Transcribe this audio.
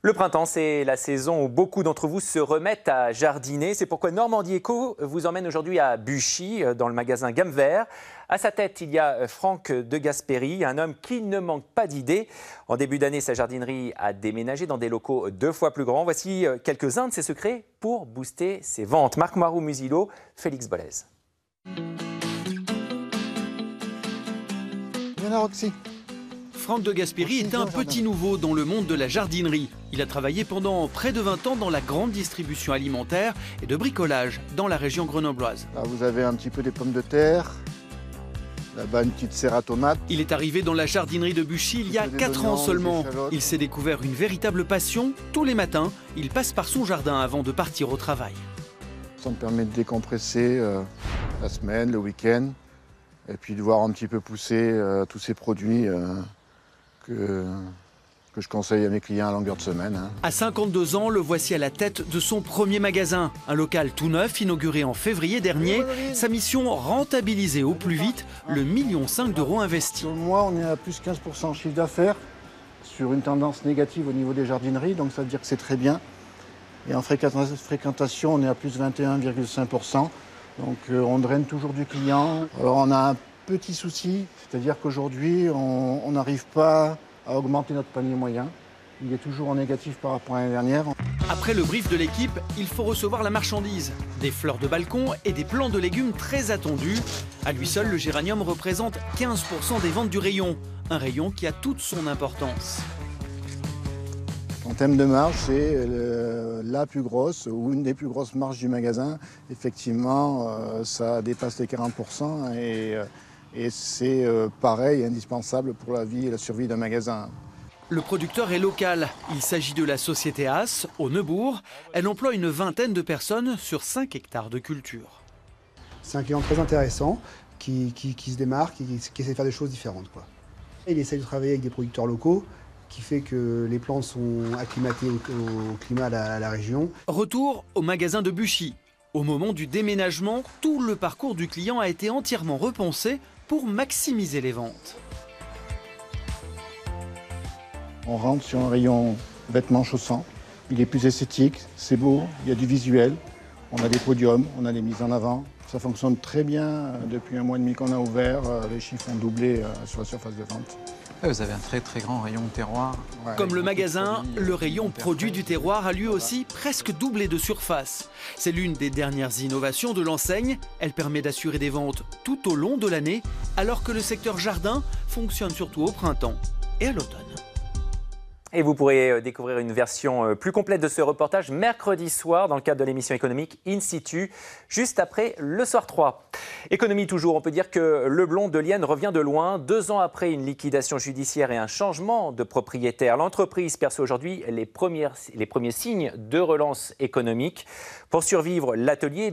Le printemps, c'est la saison où beaucoup d'entre vous se remettent à jardiner. C'est pourquoi Normandie Éco vous emmène aujourd'hui à Buchy, dans le magasin Gamme Vert. À sa tête, il y a Franck de Gasperi, un homme qui ne manque pas d'idées. En début d'année, sa jardinerie a déménagé dans des locaux 2 fois plus grands. Voici quelques-uns de ses secrets pour booster ses ventes. Marc Marou-Musillo, Félix Bollez. Viens Roxy. Franck de Gasperi est un petit nouveau dans le monde de la jardinerie. Il a travaillé pendant près de 20 ans dans la grande distribution alimentaire et de bricolage dans la région grenobloise. Là, vous avez un petit peu des pommes de terre, là-bas une petite serre à tomates. Il est arrivé dans la jardinerie de Buchy il y a 4 ans seulement. Il s'est découvert une véritable passion. Tous les matins, il passe par son jardin avant de partir au travail. Ça me permet de décompresser la semaine, le week-end, et puis de voir un petit peu pousser tous ces produits que je conseille à mes clients à longueur de semaine. À 52 ans, le voici à la tête de son premier magasin. Un local tout neuf, inauguré en février dernier. Sa mission, rentabiliser au plus vite le 1,5 million d'euros investis. Sur le mois, on est à plus 15% chiffre d'affaires, sur une tendance négative au niveau des jardineries, donc ça veut dire que c'est très bien. Et en fréquentation, on est à plus 21,5%. Donc on draine toujours du client. Alors on a un petit souci, c'est-à-dire qu'aujourd'hui, on n'arrive pas à augmenter notre panier moyen. Il est toujours en négatif par rapport à l'année dernière. Après le brief de l'équipe, il faut recevoir la marchandise. Des fleurs de balcon et des plants de légumes très attendus. À lui seul, le géranium représente 15% des ventes du rayon. Un rayon qui a toute son importance. En termes de marge, c'est la plus grosse ou une des plus grosses marges du magasin. Effectivement, ça dépasse les 40% et c'est pareil, indispensable pour la vie et la survie d'un magasin. Le producteur est local. Il s'agit de la société As, au Neubourg. Elle emploie une vingtaine de personnes sur 5 hectares de culture. C'est un client très intéressant, qui se démarque, qui essaie de faire des choses différentes, quoi. Il essaie de travailler avec des producteurs locaux, qui fait que les plantes sont acclimatées au climat de la région. Retour au magasin de Buchy. Au moment du déménagement, tout le parcours du client a été entièrement repensé pour maximiser les ventes. On rentre sur un rayon vêtements chaussants. Il est plus esthétique, c'est beau, il y a du visuel. On a des podiums, on a des mises en avant. Ça fonctionne très bien depuis 1 mois et demi qu'on a ouvert. Les chiffres ont doublé sur la surface de vente. Vous avez un très très grand rayon terroir. Comme le magasin, le rayon produits du terroir a lui aussi presque doublé de surface. C'est l'une des dernières innovations de l'enseigne. Elle permet d'assurer des ventes tout au long de l'année, alors que le secteur jardin fonctionne surtout au printemps et à l'automne. Et vous pourrez découvrir une version plus complète de ce reportage mercredi soir dans le cadre de l'émission économique In Situ, juste après le soir 3. Économie toujours, on peut dire que le blond de Lienne revient de loin. 2 ans après une liquidation judiciaire et un changement de propriétaire, l'entreprise perçoit aujourd'hui les premiers signes de relance économique. Pour survivre, l'atelier